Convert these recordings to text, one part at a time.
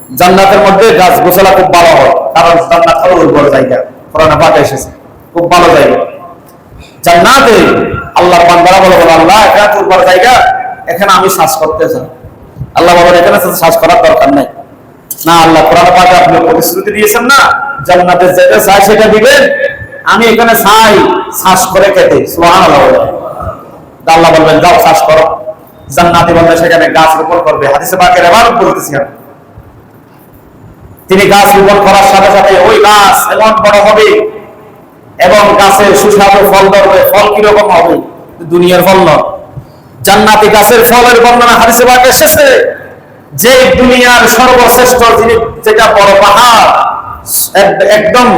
জান্নাতের মধ্যে গাছ গোছালা খুব ভালো হয়, কারণ জান্নাত হলো উর্বর জায়গা। কোরআনে পাকে এসেছে খুব ভালো জায়গা জান্নাতে। আল্লাহ বান্দারা বলে, আল্লাহ এটা উর্বর জায়গা, এখানে আমি শ্বাস করতে চাই। আল্লাহ বলেন এখানে শ্বাস করার দরকার নাই। না, আল্লাহ কোরআনে পাকে আপনি প্রতিশ্রুতি দিয়েছেন না, জান্নাতে যেটা চাই সেটা দিবেন। আমি এখানে চাই শ্বাস করে খেতে। সুবহানাল্লাহ। আল্লাহ বলবেন যাও শ্বাস করো। জান্নাতি বান্দা সেখানে গাছ রোপণ করবে। হাদিসে পাকের এবার বলতেছি, তিনি গাছ রোপণ করার সাথে সাথে ওই গাছ এমন বড় হবে এবং গাছে সুস্বাদু ফল ধরবে। ফল কিরকম হবে? দুনিয়ার ফল নয়, জান্নাতি গাছের ফলের বর্ণনা হাদিসে পাকে এসেছে যে দুনিয়ার সর্বশ্রেষ্ঠ জিনিস যেটা বড় পাহাড়, একদম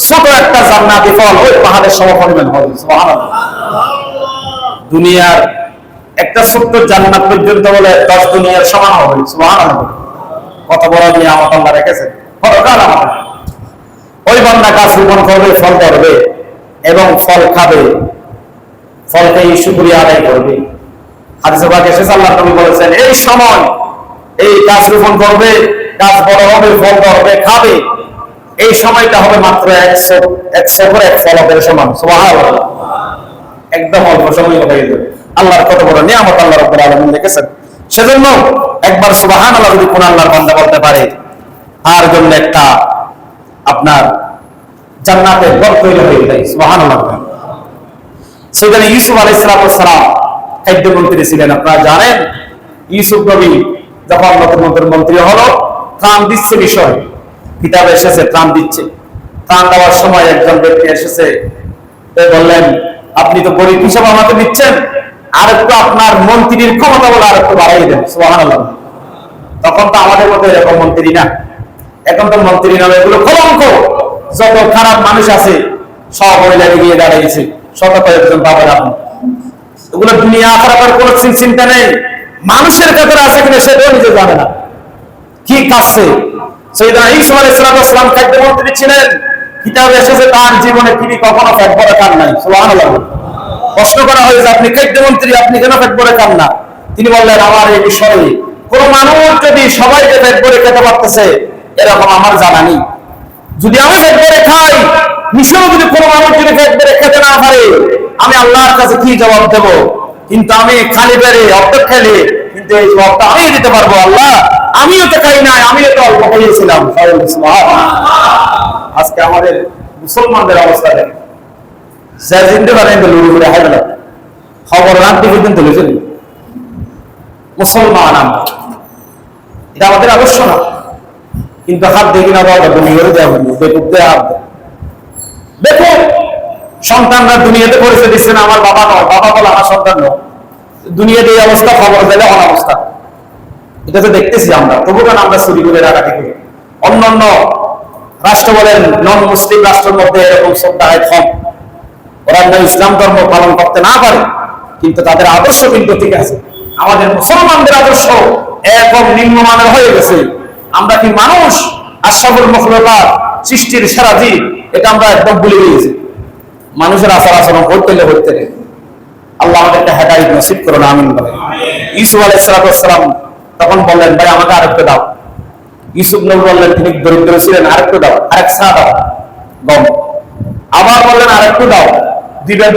ছোট একটা জান্নাতি ফল ওই পাহাড়ের সমপরিমাণ হবে। সুবহানাল্লাহ। দুনিয়ার একটা ছোট্ট জান্নাত পর্যন্ত বলে 10 দুনিয়ার সমান হবে। সুবহানাল্লাহ। কত বড় নিয়ামত আল্লাহ রেখেছেন। ওই বান্দা গাছ রোপণ করবে, ফল ধরবে এবং ফল খাবে, ফলকে শুকরিয়া আদায় করবে। হাদিসে পাকে এসেছে আল্লাহ নবী বলেছেন এই সময় এই গাছ রোপণ করবে, গাছ বড় হবে, ফল ধরবে, খাবে, এই সময়টা হবে মাত্র 100 করে এক ফলকের সমান। সুবহানাল্লাহ। একদম অল্প সময় হয়ে যাবে। আল্লাহর কত বড় নিয়ামত আল্লাহ রাব্বুল আলামিন রেখেছেন। সেজন্য একবার সুবহানাল্লাহ যদি কোন আল্লাহর বান্দা বলতে পারে, তার জন্য একটা আপনার জান্নাতের ঘর তৈরি হয়ে যায়। সুবহানাল্লাহ। সেখানে ইউসুফ আলাইহিস সালাম খাদ্যমন্ত্রী ছিলেন। আপনারা জানেন ইউসুফ নবী যখন নতুন মন্ত্রী হলো, ত্রাণ দিচ্ছে বিষয় কিতাবে এসেছে, ত্রাণ দিচ্ছে। ত্রাণ দেওয়ার সময় একজন ব্যক্তি এসেছে, বললেন আপনি তো গরিব হিসাবে আমাকে দিচ্ছেন, আর একটু আপনার মন্ত্রীর ক্ষমতা বলে আর একটু বাড়াই দেন। সুবহানাল্লাহ। তখন তো আমাদের মধ্যে এরকম মন্ত্রী না, এখন তো মন্ত্রী নামে এগুলো কলঙ্ক। যত খারাপ মানুষ আছে সব মহিলাকে গিয়ে দাঁড়িয়েছে, শত কয়েকজন বাবার আপনি, এগুলো দুনিয়া আখেরাতের কোনো চিন্তা নেই। মানুষের ভেতরে আছে কিনা সেটাও নিজে জানে না, কি কাছে। সাইয়েদনা ঈসা আলাইহিস সালাম খাদ্যমন্ত্রী ছিলেন। কিতাবে এসেছে তার জীবনে তিনি কখনো পেট ভরে খান নাই। সুবহানাল্লাহ। প্রশ্ন করা হয়েছে আপনি খাদ্যমন্ত্রী, আপনি কেন পেট ভরে খান না? তিনি বললেন আমার এই বিষয়ে কোন মানুষ যদি সবাইকে পেট ভরে খেতে পারতেছে এরকম আমার জানা নেই। যদি আমি পেট ভরে খাই, মিশরেও যদি কোনো মানুষ যদি পেট ভরে খেতে না পারে, আমি আল্লাহর কাছে কি জবাব দেব? কিন্তু আমি খালি পেটে অর্ধেক খেলে কিন্তু এই জবাবটা আমি দিতে পারবো, আল্লাহ আমিও তো খাই নাই, আমিও তো অল্প খেয়েছিলাম। আজকে আমাদের মুসলমানদের অবস্থা দেখেন, খবর রাত দিকে কিন্তু মুসলমান আমরা, এটা আমাদের আদর্শ না। কিন্তু হাত দেখি না দেখুন সন্তানরা দুনিয়াতে পরিচয় দিচ্ছে না আমার বাবা নয়, বাবা বলে আমার সন্তান নয়। দুনিয়াতে এই অবস্থা, খবর দিলে অনাবস্থা, এটা তো দেখতেছি আমরা। তবু কেন আমরা চুরি করে রাখা করি? অন্যান্য রাষ্ট্র বলেন, নন মুসলিম রাষ্ট্রের মধ্যে এরকম সব ডাকাত কম। ওরা ইসলাম ধর্ম পালন করতে না পারে, কিন্তু তাদের আদর্শ কিন্তু ঠিক আছে। আমাদের মুসলমানদের আদর্শ এরকম নিম্নমানের হয়ে গেছে। আমরা কি মানুষ? আশরাফুল মাখলুকাত, সৃষ্টির সেরা জীব, এটা আমরা একদম ভুলে গিয়েছি। মানুষের আচার আচরণ করতে আল্লাহ আমাদেরকে হেদায়েত নসিব করুন, আমিন বলেন। ইউসুফ আলাইহিস সালাম তখন বললেন ভাই আমাকে আরেকটু দাও। ইউসুফ নবী বললেন তিনি দরিদ্র ছিলেন, আরেকটু দাও, আরেক চা দাও গম। আবার বললেন আরেকটু দাও,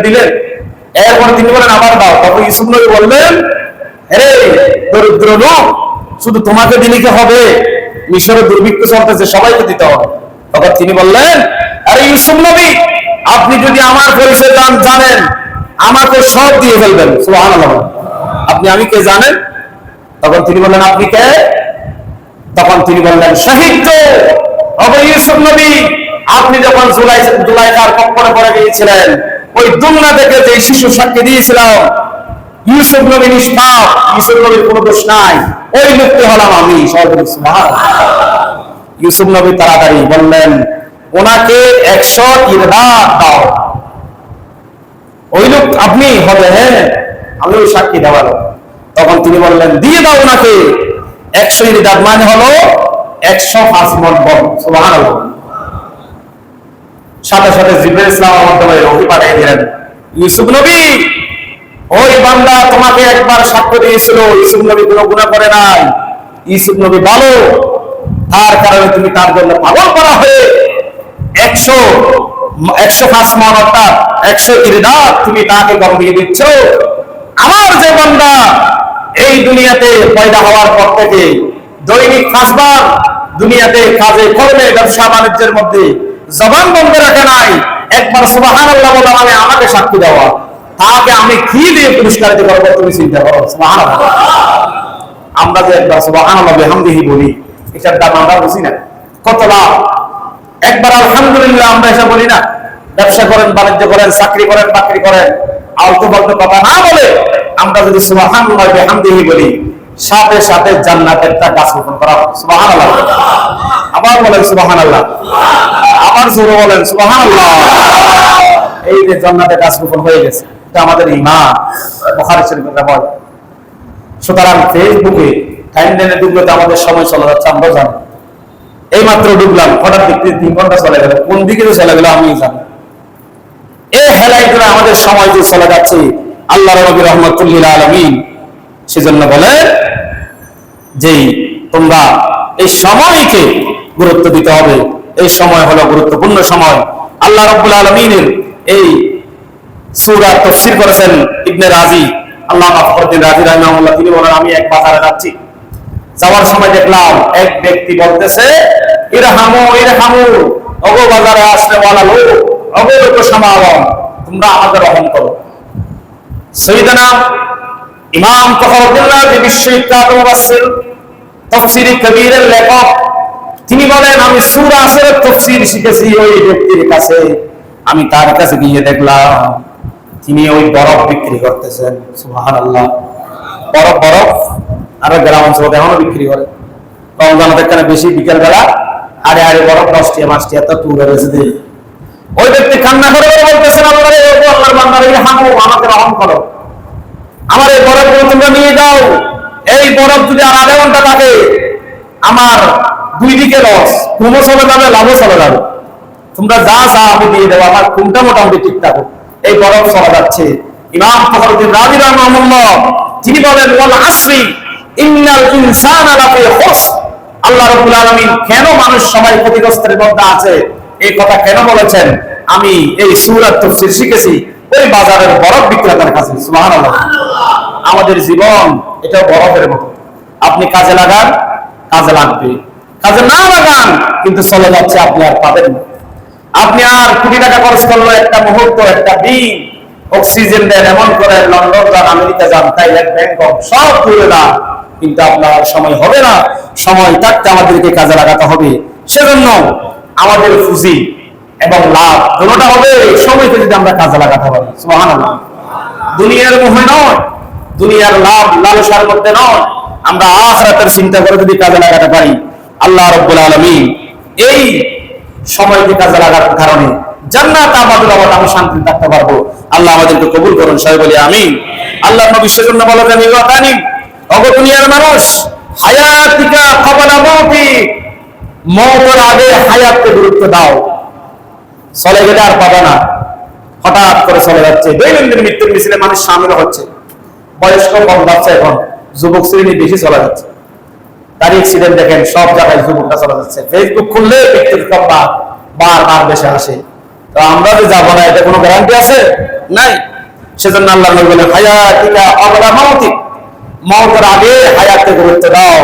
দিলেন। এরপর তিনি বলেন আবার দাও। তখন ইউসুফ নবী বললেন আরে দরিদ্র লোক, শুধু তোমাকে দিলে কি হবে? মিশরে দুর্ভিক্ষ চলতেছে, সবাইকে দিতে হবে। তখন তিনি বললেন আরে ইউসুফ নবী, আপনি যদি আমার পরিচয় জানেন আমাকে সব দিয়ে ফেলবেন। সুবহানাল্লাহ। আপনি আমি কে জানেন? তখন তিনি বললেন আপনি কে? তখন তিনি বললেন শহীদ ইউসুফ নবী, আপনি যখন জুলাইখার কবরে পড়ে গিয়েছিলেন, ওই দুনিয়া থেকে যে শিশু সাক্ষী দিয়েছিলাম ইউসুফ নবী নিষ্পাপ, ইউসুফ নবীর কোনো দোষ নাই, ওই লোকটি হলাম আমি। ইউসুফ নবী তাড়াতাড়ি বললেন ওনাকে 100 ইরদাদ দাও। ওই লোক আপনি হবে? হ্যাঁ, আমি ওই সাক্ষী দেওয়ালো। তখন তিনি বললেন দিয়ে দাও ওনাকে 100 ইরদাদ, মানে হলো 105 মণ গম। সুবহানাল্লাহ। সাথে সাথে জিবরাইল ইসলামের মাধ্যমে ওহী পাঠিয়ে দিলেন ইউসুফ নবী, ওই বান্দা তোমাকে একবার সাক্ষ্য দিয়েছিল, ইউসুফ নবী কোনো গুনাহ করে নাই, ইউসুফ নবী ভালো, তার কারণে তুমি তার জন্য পাগল করা হয়ে 105 মন অর্থাৎ 100 ইরদাদ তুমি তাকে গম দিয়ে দিচ্ছ। আমার যে বান্দা এই দুনিয়াতে পয়দা হওয়ার পর থেকে দৈনিক 5 বার দুনিয়াতে কাজে কর্মে ব্যবসা বাণিজ্যের মধ্যে জবান বন্ধ রাখে নাই, একবার সুবহানাল্লাহ বলা মানে আমাকে সাক্ষী দেওয়া, তাকে আমি কি দিয়ে পুরস্কারিত করবো তুমি চিন্তা করো। সুবহানাল্লাহ। আমরা যে একবার সুবহানাল্লাহ বিহামদিহি বলি, এটার দাম আমরা বুঝি না কত লাভ। একবার আলহামদুলিল্লাহ আমরা এসে বলি না, ব্যবসা করেন, বাণিজ্য করেন, চাকরি করেন, বাকরি করেন, আলতু ফালতু কথা না বলে আমরা যদি সুবহানাল্লাহ বিহামদিহি বলি, সাথে সাথে জান্নাতের একটা গাছ রোপণ করা হবে। সুবহানাল্লাহ। আবার বলেন সুবহানাল্লাহ, আবার জোরে বলেন সুবহানাল্লাহ। এই যে জান্নাতের গাছ রোপণ হয়ে গেছে, এটা আমাদের ঈমান। বুখারী শরীফে বলে। সুতরাং ফেসবুকে টাইমলাইনে ডুবলে আমাদের সময় চলে যাচ্ছে, আমরা জানি। এই মাত্র ডুবলাম, হঠাৎ দেখতে 3 ঘন্টা চলে গেল, কোন দিকে চলে গেল আমি জানি। এই হেলাই করে আমাদের সময় যে চলে যাচ্ছে, আল্লাহ নবী রাহমাতুল লিল আলামিন সেজন্য বলে যে তোমরা এই সময়কে গুরুত্ব দিতে হবে। এই সময় হলো গুরুত্বপূর্ণ সময়। আল্লাহ রাব্বুল আলামিনের এই সূরা তাফসীর করেছেন ইবনে রাজি, আল্লামা ফখরুদ্দিন রাজি রাহিমাহুল্লাহ। তিনি বলেন, আমি এক বাজারে যাচ্ছি, যাওয়ার সময় দেখলাম এক ব্যক্তি বলতেছে, ইরহামু ইরহামু, ওগো বাজারে আসলে ওয়ালা লোক, ওগো লোক সমাগম, তোমরা আমাদের রহম করো। সাইয়েদনা ইমাম ফখরুদ্দিন রাজি বিশ্ববিখ্যাত মুফাসসির, তাফসীরে কবীরের লেখক, তিনি বলেন, আমি সূরা আসরের তাফসীর শিখেছি ওই ব্যক্তির কাছে। আমি তার কাছে গিয়ে দেখলাম তিনি ওই বরফ বিক্রি করতেছেন। সুবহানাল্লাহ। বরফ আর গ্রাম অঞ্চলে এখনো বিক্রি করে। রমজানের এখানে বেশি বিকেল বেলা আরে বরফ 10 টাকা 5 টাকা তো তুলে রেখে দেয়। ওই ব্যক্তি কান্না করে বলতেছেন, আল্লাহ রে, ও আল্লাহর বান্দা, ইরহামু, আমাকে রহম করো, আমার এই বরফগুলো তোমরা নিয়ে যাও। এই বরফ যদি আর আধা ঘন্টা থাকে, আমার 2 দিকে লস, ঘুমও চলে যাবে, লাভও চলে যাবে। তোমরা যা চা আমি দিয়ে দেবো, আমার ঘুমটা মোটামুটি ঠিক থাকো। এই বরফ চলে যাচ্ছে। ইমাম ফখরুদ্দিন রাজি রাহিমাহুল্লাহ তিনি বলেন, ওয়াল আসরি ইন্নাল ইনসানা লাফি খুসর। আল্লাহ রাব্বুল আলামিন কেন মানুষ সবাই ক্ষতিগ্রস্তের মধ্যে আছে এই কথা কেন বলেছেন, আমি এই সূরার তাফসীর শিখেছি ওই বাজারের বরফ বিক্রেতার কাছে। সুবহানাল্লাহ। আমাদের জীবন এটা বরফের মতো, আপনি কাজে লাগান, কাজে লাগবে, কাজে না লাগান কিন্তু চলে যাচ্ছে, আপনি আর পাবেন না। আপনি আর কোটি টাকা খরচ করলো, একটা মুহূর্ত, একটা দিন অক্সিজেন দেন, এমন করে লন্ডন যান, আমেরিকা যান, থাইল্যান্ড, ব্যাংকক সব ঘুরে যান, কিন্তু আপনার সময় হবে না। সময় থাকতে আমাদেরকে কাজে লাগাতে হবে। সেজন্য আমাদের পুঁজি এবং লাভ দুটোটা হবে সময়কে যদি আমরা কাজে লাগাতে পারি। সুবহানাল্লাহ। দুনিয়ার মোহে নয়, দুনিয়ার লাভ লালসার মধ্যে নয়, আমরা আখিরাতের চিন্তা করে যদি কাজে লাগাতে পারি, আল্লাহ রাব্বুল আলামিন এই সময়কে কাজে লাগার কারণে জান্নাত আমাদের আবার আমি শান্তি থাকতে পারবো। আল্লাহ আমাদেরকে কবুল করুন, সবাই বলি আমিন। আল্লাহ নবী সেজন্য বলেন, ইগাতানি, ওগো দুনিয়ার মানুষ, হায়াতিকা ক্বাবলা মাউতি, মওতের আগে হায়াতকে গুরুত্ব দাও। চলে গেলে আর পাবে না, হঠাৎ করে চলে যাচ্ছে। দৈনন্দিন মৃত্যুর মিছিলে মানুষ সামিল হচ্ছে, বয়স্ক কম যাচ্ছে, এখন যুবক শ্রেণী বেশি চলে যাচ্ছে। তার অ্যাক্সিডেন্ট দেখেন, সব জায়গায় যুবকরা চলে যাচ্ছে। ফেসবুক খুললে মৃত্যুর সংবাদ বারবার বেশি আসে। তো আমরা যে যাবো না, এটা কোনো গ্যারান্টি আছে? নাই। সেজন্য আল্লাহ নবী বলেন, হায়াতিকা ক্বাবলা মাউতি, মওতের আগে হায়াতকে গুরুত্ব দাও।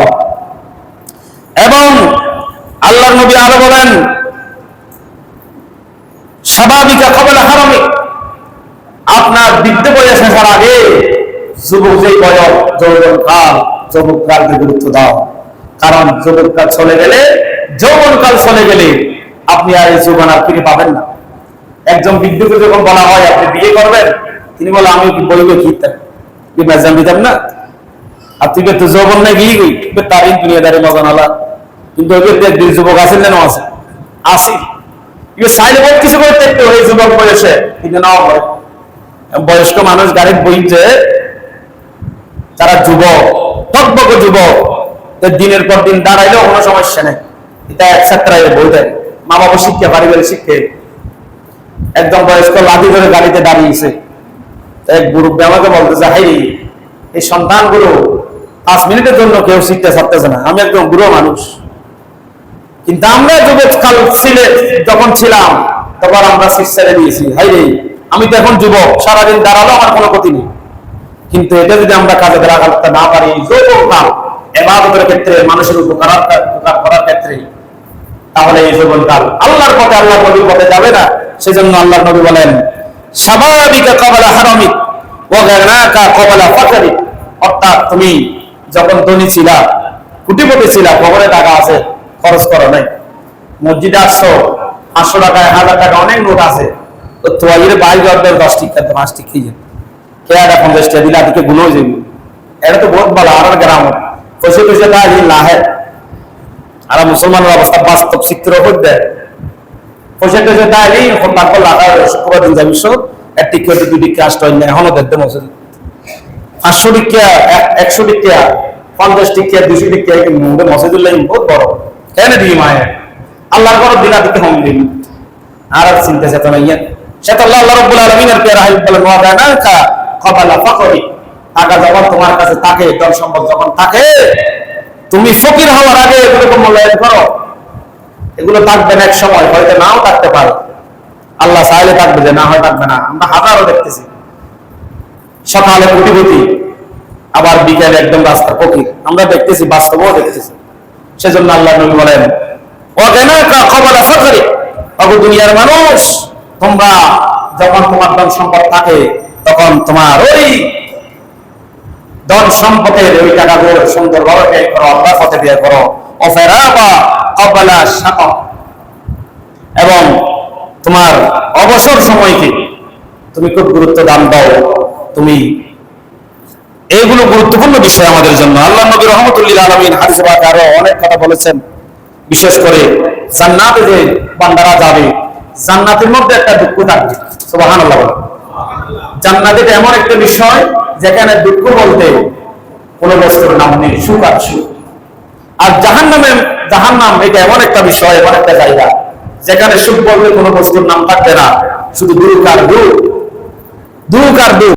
এবং আল্লাহর নবী আরো বলেন, শাবাবিকা ক্বাবলা হারামিক, আপনার বৃদ্ধ বয়স আসার আগে যুবক যেই বয়স, যৌবনকাল, যৌবনকালকে গুরুত্ব দাও। কারণ যৌবনকাল চলে গেলে, যৌবনকাল চলে গেলে আপনি আর এই যৌবন আর ফিরে পাবেন না। একজন বৃদ্ধকে যখন বলা হয় আপনি বিয়ে করবেন, তিনি বলে, আমি বলবে কি দিতাম না, আর তুই তো যৌবন নাই গিয়ে গই তার দুনিয়াদারি মজান আলা। কিন্তু ওই যুবক আছেন যেন আছে আসি চাইলে বহুত কিছু করে দেখতে ওই যুবক বয়সে, কিন্তু নাও হয় বয়স্ক মানুষ গাড়ির বইছে, তারা যুবক, টকবক যুবক, দিনের পর দিন দাঁড়াইলেও কোনো সমস্যা নেই। এটা এক ছাত্রায় বই দেয়, মা বাবা শিক্ষা, পারিবারিক শিক্ষা। একদম বয়স্ক লাঠি ধরে গাড়িতে দাঁড়িয়েছে, এক গ্রুপ আমাকে বলতেছে, হাই এই সন্তানগুলো 5 মিনিটের জন্য কেউ শিখতে ছাড়তেছে না। আমি একদম বুড়ো মানুষ, কিন্তু আমরা যুবককাল যখন ছিলাম তখন আমরা শীষ ছেড়ে দিয়েছি, হাই রে আমি তো এখন যুবক, সারাদিন দাঁড়ালো আমার কোনো ক্ষতি নেই। কিন্তু এটা যদি আমরা কাজে লাগাতে না পারি, যৌবনকাল ইবাদতের ক্ষেত্রে, মানুষের উপকার করার ক্ষেত্রে, তাহলে এই যৌবনকাল আল্লাহর পথে, আল্লাহর নবীর পথে যাবে না। সেজন্য আল্লাহর নবী বলেন, শাবাবিকা ক্বাবলা হারামিক ওয়া গানাকা ক্বাবলা ফাকরিক। অর্থাৎ তুমি যখন ধনী ছিলা, কোটিপতি ছিলা, খবরে টাকা আছে, খরচ করো নাই, মসজিদে আসছো, 500 টাকা 1000 টাকা অনেক নোট আছে, তো তোয়াইয়ের 22 10 টিকা তো 5 টিকা খেয়ে কে একটা 50 টাকা দিলা দিকে গুলো হয়ে যাবে। এটা তো বহুত ভালো। আর গ্রাম পয়সা পয়সা তা না হয়, আর মুসলমানের অবস্থা বাস্তব চিত্র হচ্ছে পয়সা টয়সা তাই তারপর লাগা শুক্রবার দিন যাবি সব এক টিকা 2 টিকা আসতে হয় না, এখনো দেখতে মসজিদ 500 টিকা 100 টিকা 50 টিকা 200 টিকা মসজিদুল্লাহ বহুত বড় কেন দিই মায়ের আল্লাহর বড় দিলা দিতে হম দিন। আর চিন্তা চেতনা ইয়া সে তো আল্লাহ রাব্বুল আলামিনের পেয়ারা হাবিব বলেন, ওয়া গানাকা ক্বাবলা ফাকরি। টাকা যখন তোমার কাছে থাকে, ধন সম্পদ যখন থাকে, তুমি ফকির হওয়ার আগে এগুলোকে মূল্যায়ন করো। এগুলো থাকবে না এক সময়, হয়তো নাও থাকতে পারে, আল্লাহ চাইলে থাকবে, যে না হয় থাকবে না। আমরা হাজারও দেখতেছি, সকালে কোটিপতি আবার বিকেলে একদম রাস্তা ফকির, আমরা দেখতেছি, বাস্তবও দেখতেছি। সেজন্য আল্লাহ নবী বলেন, ওয়া গানাকা ক্বাবলা ফাকরি। ওগো দুনিয়ার মানুষ, তোমরা যখন তোমার ধন সম্পদ থাকে, তখন তোমার ওই ধন সম্পদের ওই টাকাগুলো সুন্দরভাবে ব্যয় করো, আল্লাহর পথে ব্যয় করো। ওয়াফারাবা ক্বাবলা শাকা। এবং তোমার অবসর সময়কে তুমি খুব গুরুত্ব দান দাও। তুমি এইগুলো গুরুত্বপূর্ণ বিষয় আমাদের জন্য। আল্লাহ নবী রাহমাতুল লিল আলামিন হাদিসে পাকে আরো অনেক কথা বলেছেন। বিশেষ করে জান্নাতে যে বান্দারা যাবে, জান্নাতের মধ্যে একটা দুঃখ থাকবে। সুবহানাল্লাহ। জান্নাত এটা এমন একটা বিষয় যেখানে দুঃখ বলতে কোনো বস্তুর নাম নেই, সুখ আর সুখ। আর জাহান্নাম এটা এমন একটা বিষয়, এমন একটা জায়গা যেখানে সুখ বলতে কোনো বস্তুর নাম থাকবে না, শুধু দুঃখ আর দুঃখ, দুঃখ আর দুঃখ।